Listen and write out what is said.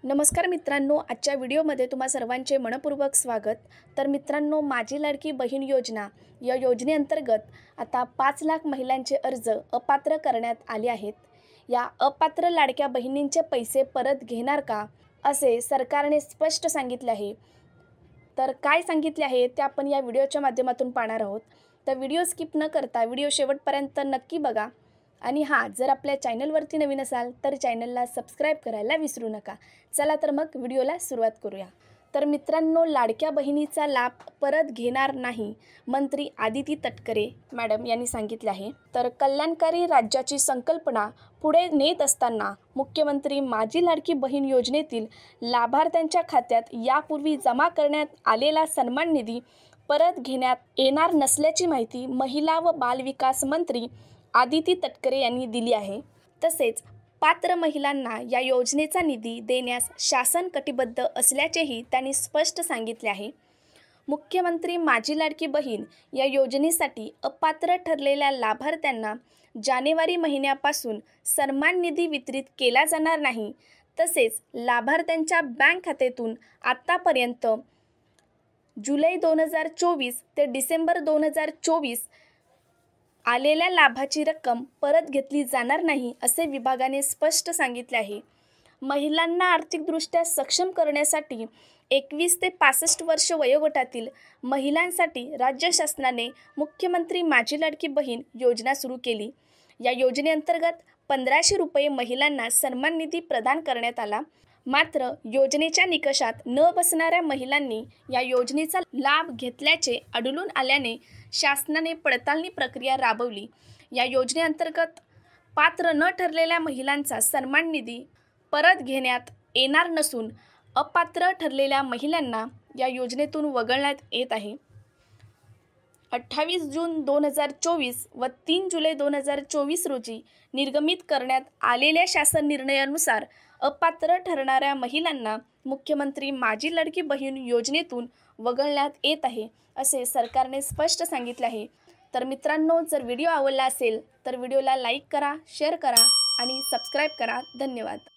नमस्कार मित्रांनो, आजच्या व्हिडिओमध्ये तुम्हा सर्वांचे मनपूर्वक स्वागत। तर मित्रांनो, माझी लाडकी बहीण योजना या योजनेअंतर्गत आता 5 लाख महिलांचे अर्ज अपात्र करण्यात आले आहेत। या अपात्र लाडक्या बहिणींचे पैसे परत घेणार का, असे सरकारने स्पष्ट सांगितले आहे। तर काय सांगितले आहे ते आपण या व्हिडिओच्या माध्यमातून पाहणार आहोत। तर व्हिडिओ स्किप न करता व्हिडिओ शेवटपर्यंत नक्की बघा। आणि जर आपल्या चॅनलवरती नवीन असाल तर चॅनलला सबस्क्राइब करायला विसरू नका। चला तर मग व्हिडिओला सुरुवात करूया। तर मित्रांनो, लाडक्या बहिणीचा लाभ परत घेणार नाही, मंत्री आदिती तटकरे मॅडम यांनी सांगितले आहे। तर कल्याणकारी राज्याची संकल्पना पुढे नेत असताना मुख्यमंत्री माझी लाडकी बहीण योजनेतील लाभार्थ्यांच्या खात्यात यापूर्वी जमा करण्यात आलेला सन्मान निधी परत घेण्यात येणार नसल्याची माहिती महिला व बालविकास मंत्री आदिती तटकरे यांनी दिली आहे। तसेच पात्र महिलांना या योजनेचा निधी देण्यास शासन कटिबद्ध असल्याचेही त्यांनी स्पष्ट सांगितले आहे। मुख्यमंत्री माझी लाडकी बहीण या योजनेसाठी अपात्र ठरलेल्या लाभार्थ्यांना जानेवारी महिन्यापासून सन्मान निधी वितरित केला जाणार नाही। तसेच लाभार्थ्यांच्या बँक खात्यातून आतापर्यंत जुलै 2024 ते डिसेंबर 2024 आलेल्या लाभाची रक्कम परत घेतली जाणार नाही, असे विभागाने स्पष्ट सांगितले आहे। महिलांना आर्थिकदृष्ट्या सक्षम करण्यासाठी 21 ते 65 वर्ष वयोगटातील महिलांसाठी राज्य शासनाने मुख्यमंत्री माझी लाडकी बहीण योजना सुरू केली। या योजनेअंतर्गत 1500 रुपये महिलांना सन्मान निधी प्रदान करण्यात आला। मात्र योजनेच्या निकषात न बसणाऱ्या महिलांनी या योजनेचा लाभ घेतल्याचे आढळून आल्याने शासनाने पडताळणी प्रक्रिया राबवली। या योजनेअंतर्गत पात्र न ठरलेल्या महिलांचा सन्मान निधी परत घेण्यात येणार नसून अपात्र ठरलेल्या महिलांना या योजनेतून वगळण्यात येत आहे। 28 जून 2024 व 3 जुलै 2024 रोजी निर्गमित करण्यात आलेल्या शासन निर्णयानुसार अपात्र ठरणाऱ्या महिलांना मुख्यमंत्री माझी लाडकी बहीण योजनेतून वगळण्यात येत आहे, असे सरकारने स्पष्ट सांगितले आहे। तर मित्रांनो, जर व्हिडिओ आवडला असेल तर व्हिडिओला लाईक करा, शेअर करा आणि सबस्क्राईब करा। धन्यवाद।